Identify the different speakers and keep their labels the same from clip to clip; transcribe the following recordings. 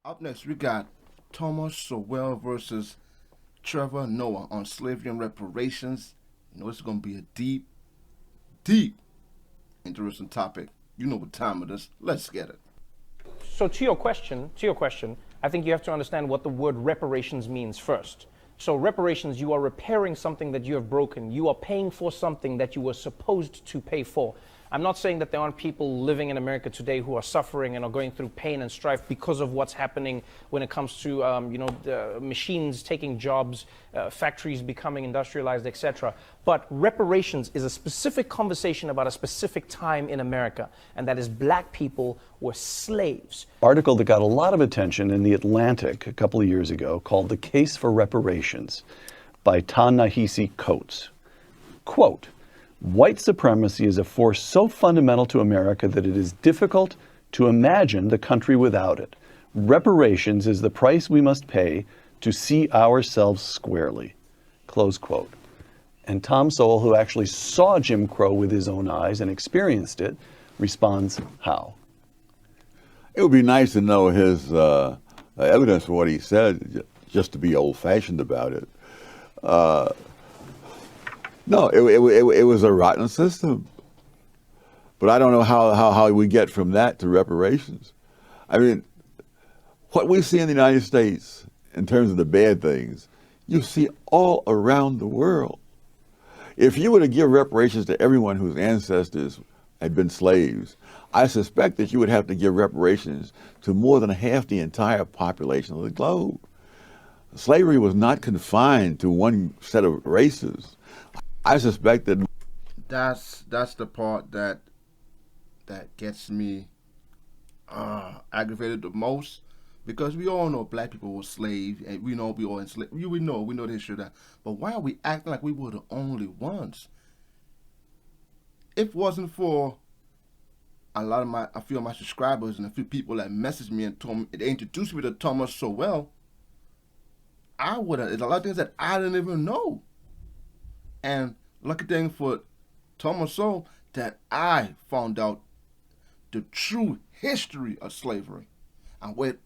Speaker 1: Up next, we got Thomas Sowell versus Trevor Noah on slavery and reparations. You know, it's going to be a deep, deep, interesting topic. You know what time it is. Let's get it.
Speaker 2: So to your question, I think you have to understand what the word reparations means first. So reparations, you are repairing something that you have broken. You are paying for something that you were supposed to pay for. I'm not saying that there aren't people living in America today who are suffering and are going through pain and strife because of what's happening when it comes to, the machines taking jobs, factories becoming industrialized, etc. But reparations is a specific conversation about a specific time in America, and that is black people were slaves.
Speaker 3: Article that got a lot of attention in The Atlantic a couple of years ago called The Case for Reparations by Ta-Nehisi Coates. Quote, "White supremacy is a force so fundamental to America that it is difficult to imagine the country without it. Reparations is the price we must pay to see ourselves squarely." Close quote. And Tom Sowell, who actually saw Jim Crow with his own eyes and experienced it, responds how?
Speaker 4: It would be nice to know his evidence for what he said, just to be old-fashioned about it. No, it was a rotten system. But I don't know how we get from that to reparations. I mean, what we see in the United States in terms of the bad things, you see all around the world. If you were to give reparations to everyone whose ancestors had been slaves, I suspect that you would have to give reparations to more than half the entire population of the globe. Slavery was not confined to one set of races. I suspect that
Speaker 1: That's the part that gets me aggravated the most, because we all know black people were slaves, and we know we all enslaved. We know the history of that. But why are we acting like we were the only ones? If it wasn't for a few of my subscribers and a few people that messaged me and told me, they introduced me to Thomas Sowell, there's a lot of things that I didn't even know. And lucky thing for Thomas Sowell that I found out the true history of slavery and where it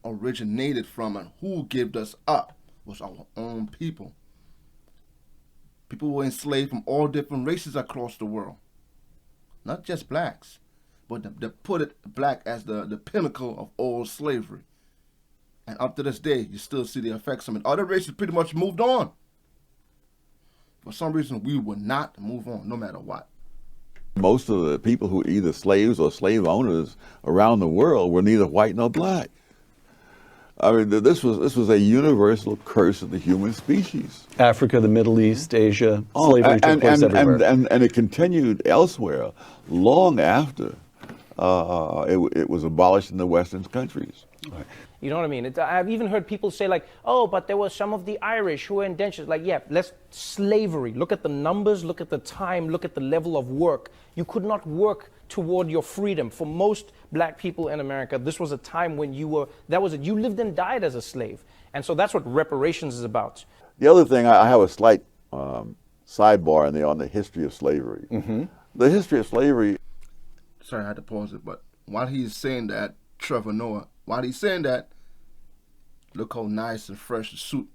Speaker 1: originated from and who gave us up was our own people. People were enslaved from all different races across the world. Not just blacks, but they put it black as the pinnacle of all slavery. And up to this day, you still see the effects of it. Other races pretty much moved on. For some reason, we will not move on, no matter what.
Speaker 4: most of the people who were either slaves or slave owners around the world were neither white nor black. I mean, this was a universal curse of the human species.
Speaker 3: Africa, the Middle East, Asia, slavery took place everywhere.
Speaker 4: And it continued elsewhere long after it was abolished in the Western countries.
Speaker 3: Right.
Speaker 2: You know what I mean? I've even heard people say like, oh, but there were some of the Irish who were indentured. Like, yeah, slavery. Look at the numbers, look at the time, look at the level of work. You could not work toward your freedom. For most black people in America, this was a time when you lived and died as a slave. And so that's what reparations is about.
Speaker 4: The other thing, I have a slight sidebar in there on the history of slavery. Mm-hmm. The history of slavery.
Speaker 1: Sorry, I had to pause it, but while he's saying that, Trevor Noah, while he's saying that, look how nice and fresh the suit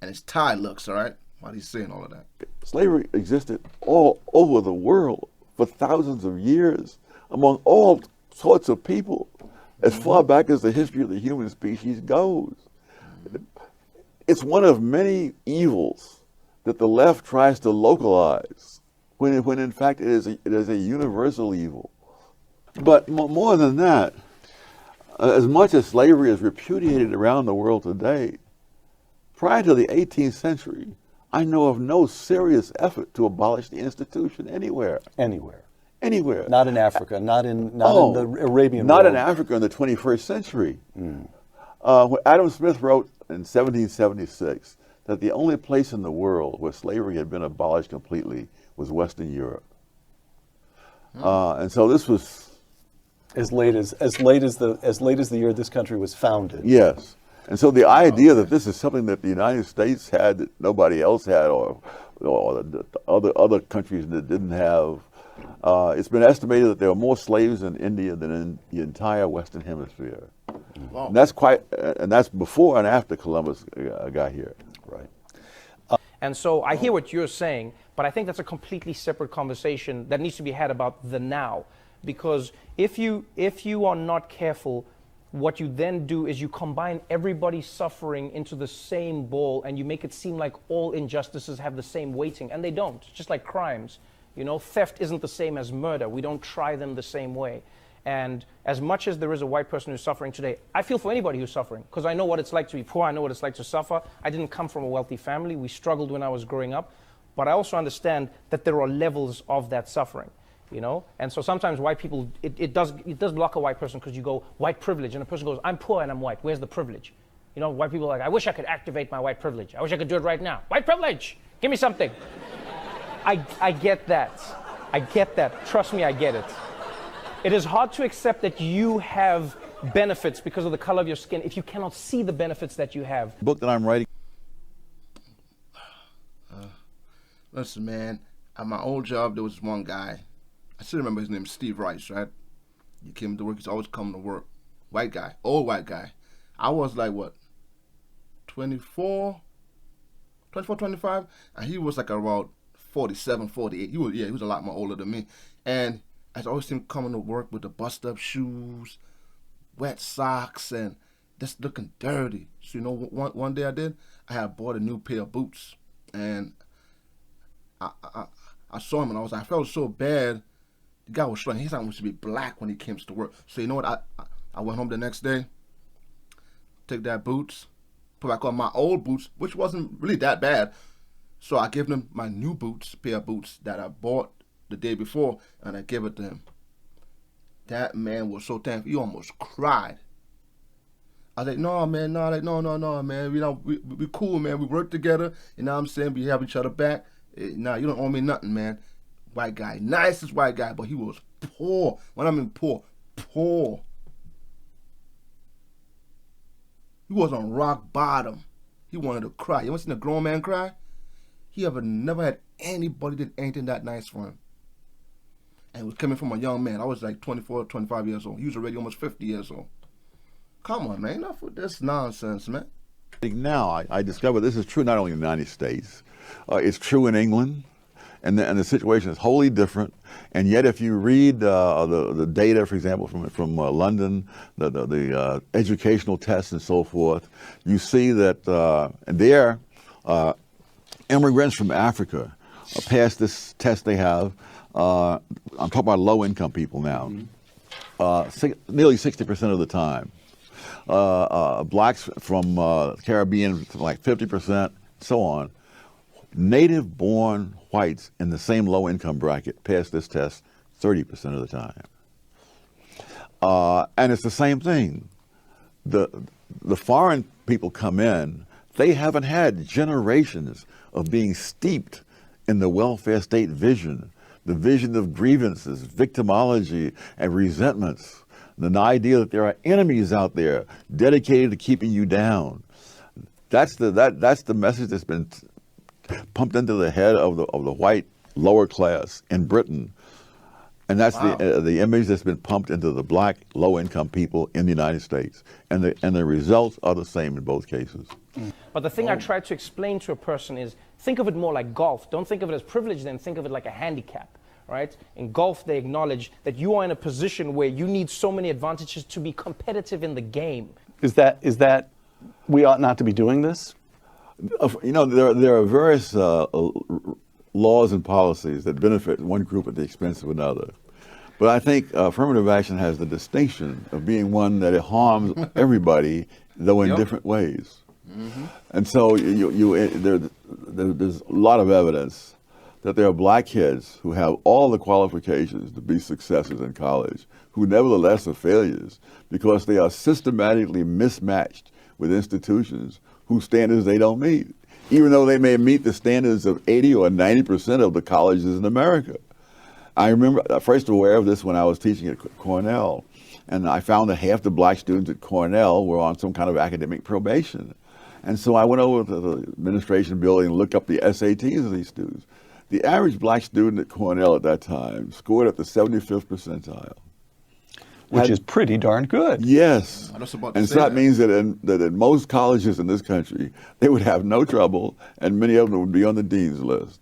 Speaker 1: and his tie looks, all right? While he's saying all of that.
Speaker 4: Slavery existed all over the world for thousands of years among all sorts of people, as far back as the history of the human species goes. It's one of many evils that the left tries to localize, when in fact it is a universal evil. But more than that, as much as slavery is repudiated around the world today, prior to the 18th century, I know of no serious effort to abolish the institution anywhere.
Speaker 3: Anywhere.
Speaker 4: Anywhere.
Speaker 3: Not in Africa, not in the Arabian
Speaker 4: not
Speaker 3: world.
Speaker 4: in Africa in the 21st century. When Adam Smith wrote in 1776 that the only place in the world where slavery had been abolished completely was Western Europe. And so this was
Speaker 3: as late as the year this country was founded.
Speaker 4: Yes. And so the idea that this is something that the United States had that nobody else had, or the other countries that didn't have, it's been estimated that there are more slaves in India than in the entire Western Hemisphere.
Speaker 1: Wow.
Speaker 4: And that's and that's before and after Columbus got here.
Speaker 3: Right.
Speaker 2: And so I hear what you're saying, but I think that's a completely separate conversation that needs to be had about the now. Because if you are not careful, what you then do is you combine everybody's suffering into the same bowl, and you make it seem like all injustices have the same weighting, and they don't. Just like crimes, theft isn't the same as murder. We don't try them the same way. And as much as there is a white person who's suffering today, I feel for anybody who's suffering, because I know what it's like to be poor. I know what it's like to suffer. I didn't come from a wealthy family. We struggled when I was growing up. But I also understand that there are levels of that suffering, And so sometimes white people, it does block a white person, because you go, white privilege, and a person goes, I'm poor and I'm white. Where's the privilege? White people are like, I wish I could activate my white privilege. I wish I could do it right now. White privilege, give me something. I get that. I get that. Trust me, I get it. It is hard to accept that you have benefits because of the color of your skin if you cannot see the benefits that you have.
Speaker 4: The book that I'm writing.
Speaker 1: Listen, man, at my old job, there was one guy. I still remember his name, Steve Rice, right? He came to work. He's always coming to work. White guy, old white guy. I was like, what, 24, 25? And he was like around 47, 48. He was a lot more older than me. And I always seen him coming to work with the bust-up shoes, wet socks, and just looking dirty. So one day I had bought a new pair of boots, and I saw him, and I felt so bad. The guy was showing his time was to be black when he came to work. So you know what? I went home the next day, took that boots, put back on my old boots, which wasn't really that bad. So I gave him my new boots, pair of boots that I bought the day before, and I gave it to him. That man was so thankful. He almost cried. I was like, no, man, man. We cool, man. We work together. You know what I'm saying? We have each other back. Nah, you don't owe me nothing, man. White guy. Nicest white guy, but he was poor. When I mean poor. He was on rock bottom. He wanted to cry. You ever seen a grown man cry? He never had anybody did anything that nice for him. And it was coming from a young man. I was like 24, 25 years old. He was already almost 50 years old. Come on, man. Enough with this nonsense, man.
Speaker 4: Now I discover this is true not only in the United States. It's true in England. And the situation is wholly different. And yet, if you read the data, for example, from London, the educational tests and so forth, you see that there, immigrants from Africa pass this test they have. I'm talking about low-income people now. Nearly 60% of the time. Blacks from Caribbean, like 50%, so on. Native-born whites in the same low-income bracket pass this test 30% of the time. And it's the same thing. The foreign people come in, they haven't had generations of being steeped in the welfare state vision, the vision of grievances, victimology, and resentments, the idea that there are enemies out there dedicated to keeping you down. That's the message that's been pumped into the head of the white lower class in Britain, and that's the image that's been pumped into the black low-income people in the United States, and the results are the same in both cases.
Speaker 2: But the thing I try to explain to a person is, think of it more like golf. Don't think of it as privilege, then think of it like a handicap, right? In golf, they acknowledge that you are in a position where you need so many advantages to be competitive in the game.
Speaker 3: Is that we ought not to be doing this?
Speaker 4: There are various laws and policies that benefit one group at the expense of another. But I think affirmative action has the distinction of being one that it harms everybody, though in different ways. Mm-hmm. And so there's a lot of evidence that there are black kids who have all the qualifications to be successes in college, who nevertheless are failures because they are systematically mismatched with institutions whose standards they don't meet, even though they may meet the standards of 80 or 90% of the colleges in America. I remember first aware of this when I was teaching at Cornell, and I found that half the black students at Cornell were on some kind of academic probation. And so I went over to the administration building and looked up the SATs of these students. The average black student at Cornell at that time scored at the 75th percentile.
Speaker 3: which is pretty darn good.
Speaker 4: Yes.
Speaker 1: I was about to
Speaker 4: And
Speaker 1: say
Speaker 4: so that
Speaker 1: that.
Speaker 4: means that in most colleges in this country, they would have no trouble, and many of them would be on the dean's list.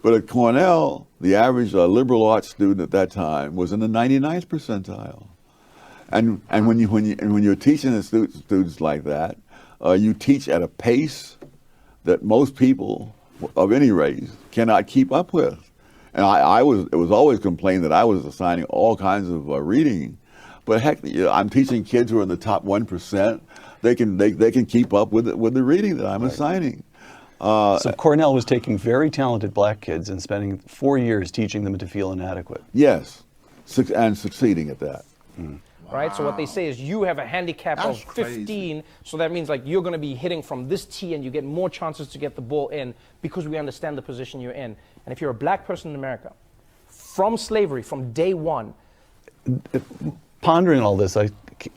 Speaker 4: But at Cornell, the average liberal arts student at that time was in the 99th percentile. And when you're teaching the students like that, you teach at a pace that most people of any race cannot keep up with. And it was always complained that I was assigning all kinds of reading, but heck, I'm teaching kids who are in the top 1%. They can keep up with the reading that I'm assigning.
Speaker 3: So Cornell was taking very talented black kids and spending 4 years teaching them to feel inadequate.
Speaker 4: Yes, and succeeding at that.
Speaker 2: Right? So what they say is you have a handicap
Speaker 1: That's
Speaker 2: of 15,
Speaker 1: crazy.
Speaker 2: so that means like you're going to be hitting from this tee and you get more chances to get the ball in because we understand the position you're in. And if you're a black person in America, from slavery, from day one.
Speaker 3: Pondering all this,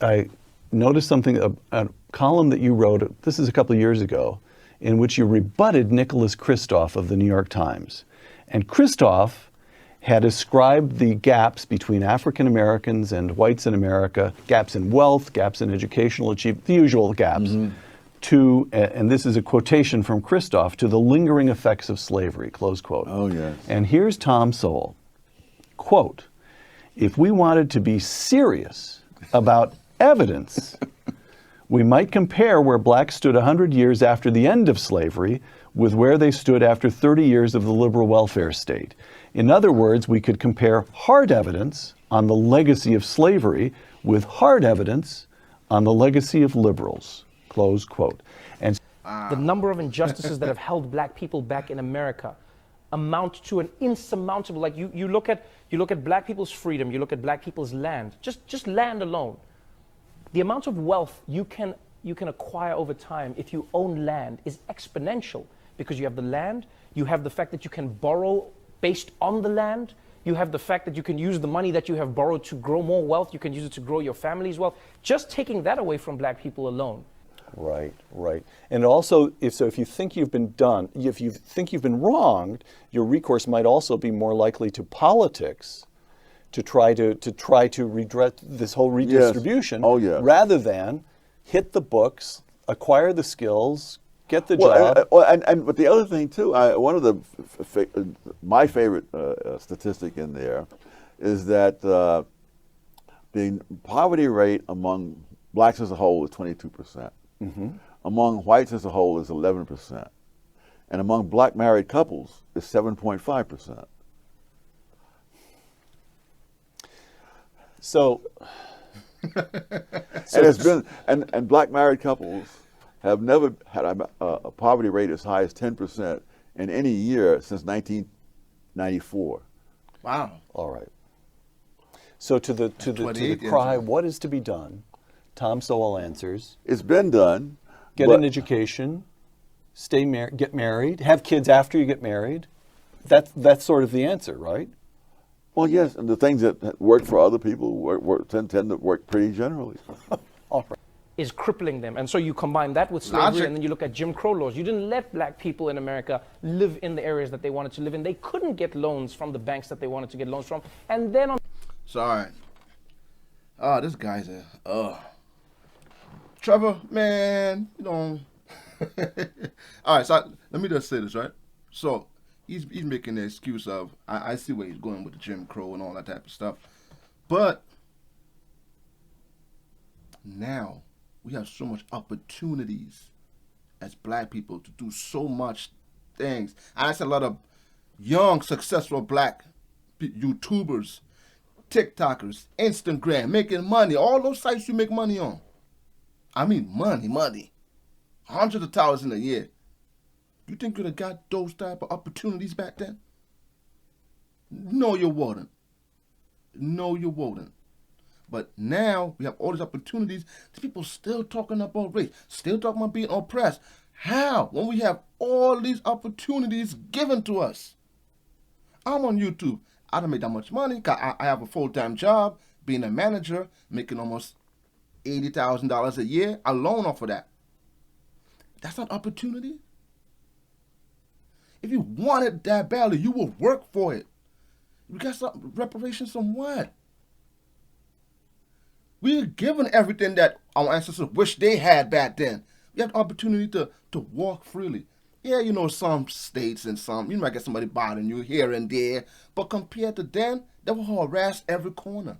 Speaker 3: I noticed something, a column that you wrote, this is a couple of years ago, in which you rebutted Nicholas Kristof of the New York Times. And Kristof had ascribed the gaps between African Americans and whites in America, gaps in wealth, gaps in educational achievement, the usual gaps, to, and this is a quotation from Kristof, to the lingering effects of slavery, close quote.
Speaker 4: Oh, yes.
Speaker 3: And here's Tom Sowell, quote, if we wanted to be serious about evidence, we might compare where blacks stood 100 years after the end of slavery with where they stood after 30 years of the liberal welfare state. In other words, we could compare hard evidence on the legacy of slavery with hard evidence on the legacy of liberals, close quote. And
Speaker 2: The number of injustices that have held black people back in America amount to an insurmountable, like you look at black people's freedom, you look at black people's land, just land alone. The amount of wealth you can acquire over time if you own land is exponential because you have the land, you have the fact that you can borrow based on the land, you have the fact that you can use the money that you have borrowed to grow more wealth, you can use it to grow your family's wealth. Just taking that away from black people alone.
Speaker 3: right, right. And also, if you think you've been if you think you've been wronged, your recourse might also be more likely to politics to try to redress this whole redistribution,
Speaker 4: Oh, yes.
Speaker 3: rather than hit the books, acquire the skills, get the job.
Speaker 4: But the other thing too, one of the my favorite statistic in there is that the poverty rate among blacks as a whole is 22%. Among whites as a whole is 11%, and among black married couples is 7.5%.
Speaker 3: So
Speaker 4: And it's been and black married couples have never had a poverty rate as high as 10% in any year since 1994.
Speaker 1: Wow.
Speaker 3: all right. So to the
Speaker 1: 28 years
Speaker 3: cry,
Speaker 1: ago.
Speaker 3: what is to be done? Tom Sowell answers:
Speaker 4: It's been done.
Speaker 3: get
Speaker 4: but-
Speaker 3: an education, get married, have kids after you get married. That's sort of the answer, right?
Speaker 4: Well, yes, and the things that work for other people tend to work pretty generally.
Speaker 3: All right.
Speaker 2: Is crippling them. And so you combine that with slavery
Speaker 1: Logic.
Speaker 2: and then you look at Jim Crow laws. You didn't let black people in America live in the areas that they wanted to live in. They couldn't get loans from the banks that they wanted to get loans from. And then on
Speaker 1: Sorry. Oh, this guy's Trevor, man, you know. All right, so let me just say this, right? So he's making the excuse of, I see where he's going with the Jim Crow and all that type of stuff. But now we have so much opportunities as black people to do so much things. And I see a lot of young, successful black YouTubers, TikTokers, Instagram, making money. All those sites you make money on. I mean money. Hundreds of dollars in a year. You think you'd have got those type of opportunities back then? No, you wouldn't. No, you wouldn't. But now we have all these opportunities. These people still talking about race, still talking about being oppressed. How? When we have all these opportunities given to us. I'm on YouTube. I don't make that much money. 'Cause I have a full-time job, being a manager, making almost $80,000 a year alone off of that. That's not opportunity. If you want it that badly, you will work for it. You got some reparations from what? We're given everything that our ancestors wish they had back then. We have the opportunity to walk freely. Yeah, you know, some states and some, you might get somebody bothering you here and there, but compared to then, they were harassed every corner.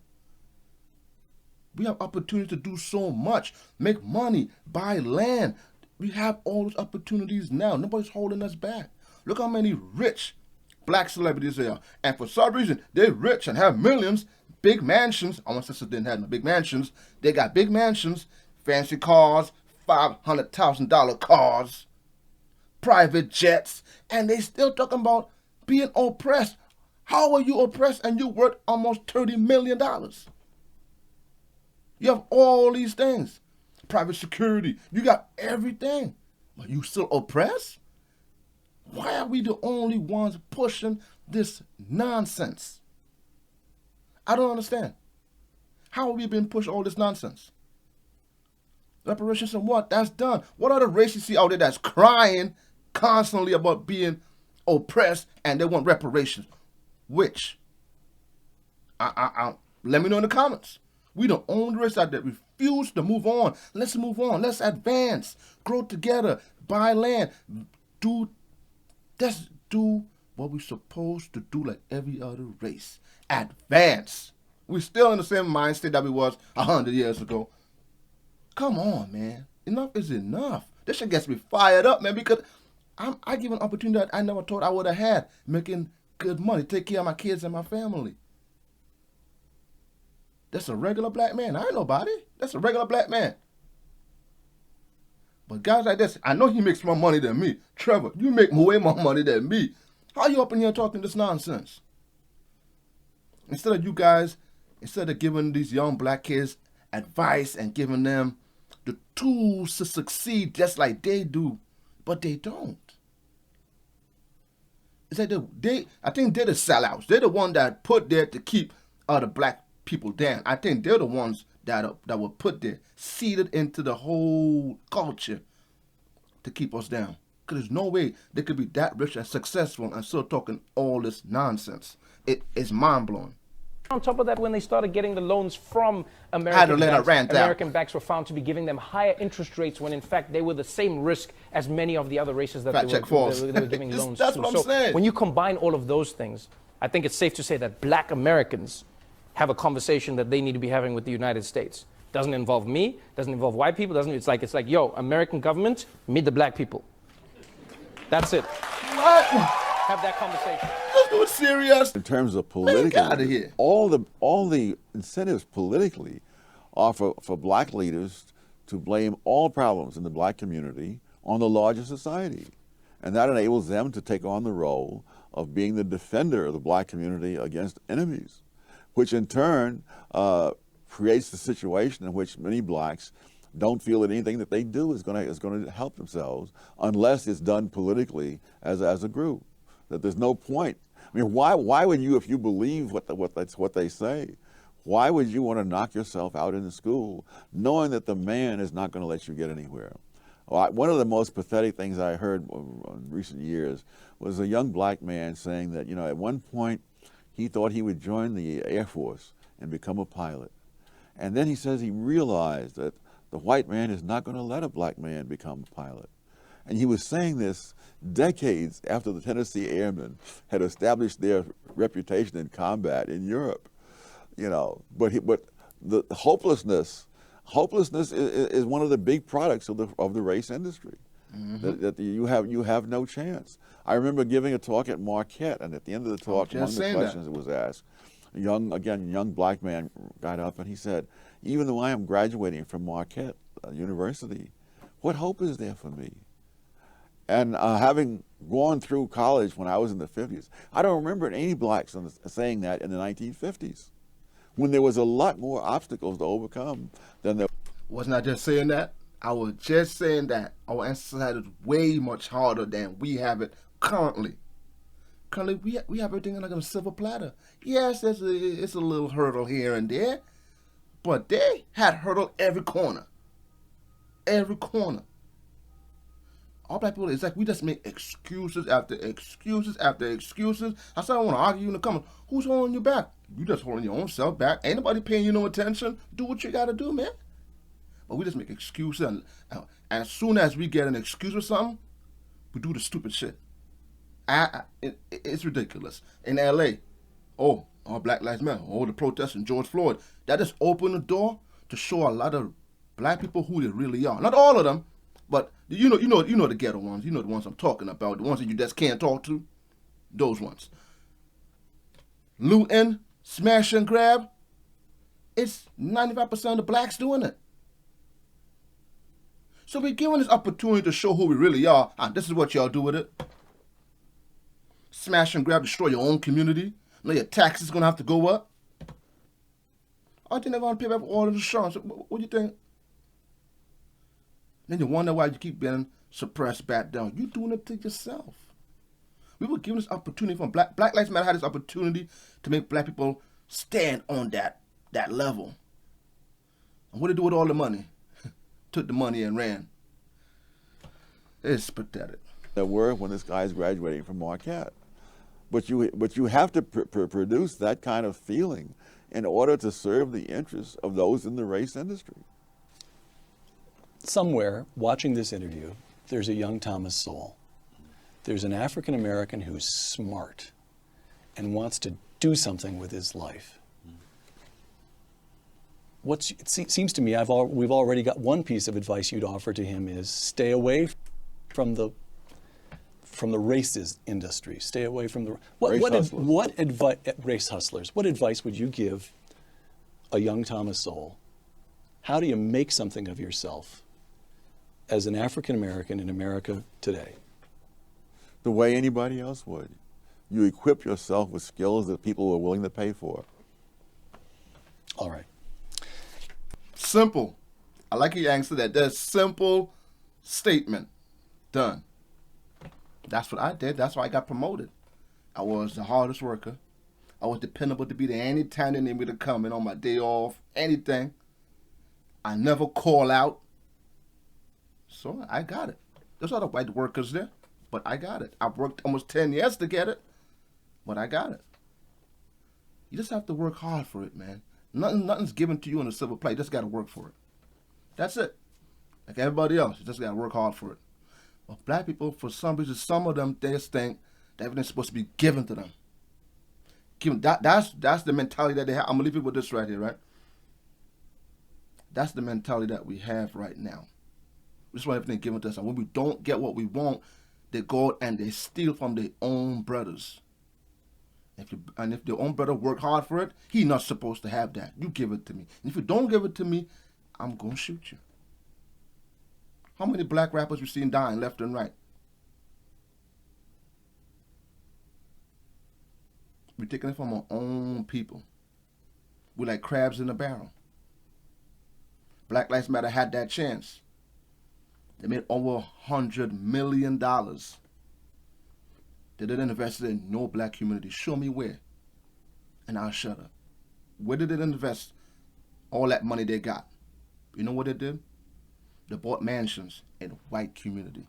Speaker 1: We have opportunity to do so much, make money, buy land. We have all those opportunities now. Nobody's holding us back. Look how many rich black celebrities there are. And for some reason, they're rich and have millions, big mansions. Our ancestors didn't have no big mansions. They got big mansions, fancy cars, $500,000 cars, private jets, and they still talking about being oppressed. How are you oppressed and you worth almost $30 million? You have all these things. Private security. You got everything. But you still oppressed? Why are we the only ones pushing this nonsense? I don't understand. How have we been pushing all this nonsense? Reparations and what? That's done. What are the races you see out there that's crying constantly about being oppressed and they want reparations? Which? Let me know in the comments. We the only race out there refuse to move on. Let's move on. Let's advance. Grow together. Buy land. Let's do what we're supposed to do like every other race. Advance. We're still in the same mind state that we was 100 years ago. Come on, man. Enough is enough. This shit gets me fired up, man, because I give an opportunity that I never thought I would have had, making good money, take care of my kids and my family. That's a regular black man. I ain't nobody. That's a regular black man. But guys like this, I know he makes more money than me. Trevor, you make way more money than me. How you up in here talking this nonsense? Instead of giving these young black kids advice and giving them the tools to succeed just like they do, but they don't. It's like I think they're the sellouts. They're the one that put there to keep other black people down. I think they're the ones that were put there, seeded into the whole culture to keep us down. Because there's no way they could be that rich and successful and still talking all this nonsense. It is mind-blowing.
Speaker 2: On top of that, when they started getting the loans from American banks were found to be giving them higher interest rates when in fact they were the same risk as many of the other races that they were giving loans
Speaker 1: That's
Speaker 2: to.
Speaker 1: what I'm saying.
Speaker 2: When you combine all of those things, I think it's safe to say that black Americans have a conversation that they need to be having with the United States. Doesn't involve me, doesn't involve white people, it's like, yo, American government, meet the black people. That's it.
Speaker 1: What?
Speaker 2: Have that conversation.
Speaker 1: Let's do it serious.
Speaker 4: In terms of political,
Speaker 1: get out of here.
Speaker 4: all the incentives politically are for black leaders to blame all problems in the black community on the larger society. And that enables them to take on the role of being the defender of the black community against enemies, which in turn creates the situation in which many blacks don't feel that anything that they do is going to help themselves unless it's done politically as a group. That there's no point. I mean, why would you, if you believe what they say, why would you want to knock yourself out in the school knowing that the man is not going to let you get anywhere? Well, one of the most pathetic things I heard in recent years was a young black man saying that, you know, at one point he thought he would join the Air Force and become a pilot. And then he says he realized that the white man is not going to let a black man become a pilot. And he was saying this decades after the Tennessee Airmen had established their reputation in combat in Europe. You know, but the hopelessness is one of the big products of the race industry. Mm-hmm. That you have no chance. I remember giving a talk at Marquette, and at the end of the talk, among the questions that was asked, a young black man got up and he said, "Even though I am graduating from Marquette University, what hope is there for me?" And having gone through college when I was in the 50s, I don't remember any blacks saying that in the 1950s, when there was a lot more obstacles to overcome than there.
Speaker 1: Wasn't I just saying that? I was just saying that our ancestors had it way much harder than we have it currently. Currently, we have everything like a silver platter. Yes, it's a little hurdle here and there, but they had hurdle every corner. Every corner. All black people, it's like we just make excuses after excuses after excuses. I said I don't want to argue in the comments. Who's holding you back? You just holding your own self back. Ain't nobody paying you no attention. Do what you got to do, man. But we just make excuses. And as soon as we get an excuse or something, we do the stupid shit. It's ridiculous. In L.A., all Black Lives Matter, all the protests and George Floyd, that just opened the door to show a lot of black people who they really are. Not all of them, but you know the ghetto ones. You know the ones I'm talking about. The ones that you just can't talk to. Those ones. Looting, smash and grab. It's 95% of the blacks doing it. So we're given this opportunity to show who we really are, and this is what y'all do with it. Smash and grab, destroy your own community. Now your taxes gonna have to go up. I think they're gonna pay back for all of the insurance. What do you think? Then you wonder why you keep being suppressed back down. You doing it to yourself. We were given this opportunity from Black Lives Matter had this opportunity to make black people stand on that level. And what did they do with all the money? Took the money and ran. It's pathetic.
Speaker 4: There were when this guy is graduating from Marquette. But you have to produce that kind of feeling in order to serve the interests of those in the race industry.
Speaker 3: Somewhere, watching this interview, there's a young Thomas Sowell. There's an African American who's smart and wants to do something with his life. It seems to me we've already got one piece of advice you'd offer to him is stay away from the racist industry. Stay away from the race hustlers. What advice would you give a young Thomas Sowell? How do you make something of yourself as an African American in America today?
Speaker 4: The way anybody else would. You equip yourself with skills that people are willing to pay for.
Speaker 3: All right.
Speaker 1: Simple. I like your answer that. That's simple statement. Done. That's what I did. That's why I got promoted. I was the hardest worker. I was dependable to be there anytime they need me to come in on my day off, anything. I never call out. So I got it. There's other white workers there, but I got it. I've worked almost 10 years to get it, but I got it. You just have to work hard for it, man. Nothing's given to you in a silver plate. You just got to work for it. That's it. Like everybody else, you just got to work hard for it. But black people, for some reason, some of them, they just think that everything's supposed to be given to them. That's the mentality that they have. I'm going to leave you with this right here, right? That's the mentality that we have right now. We just want everything given to us. And when we don't get what we want, they go and they steal from their own brothers. If their own brother work hard for it, he's not supposed to have that. You give it to me. And if you don't give it to me, I'm going to shoot you. How many black rappers you seen dying left and right? We're taking it from our own people. We're like crabs in a barrel. Black Lives Matter had that chance. They made over $100 million. They didn't invest in no black community. Show me where, and I'll shut up. Where did they invest all that money they got? You know what they did? They bought mansions in white community.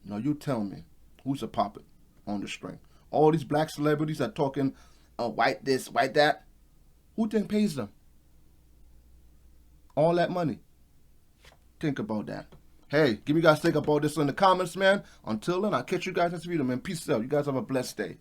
Speaker 1: Now you tell me, who's a puppet on the string? All these black celebrities are talking white this, white that. Who think pays them? All that money. Think about that. Hey, give me guys think about this in the comments, man. Until then, I'll catch you guys next video, man. Peace out. You guys have a blessed day.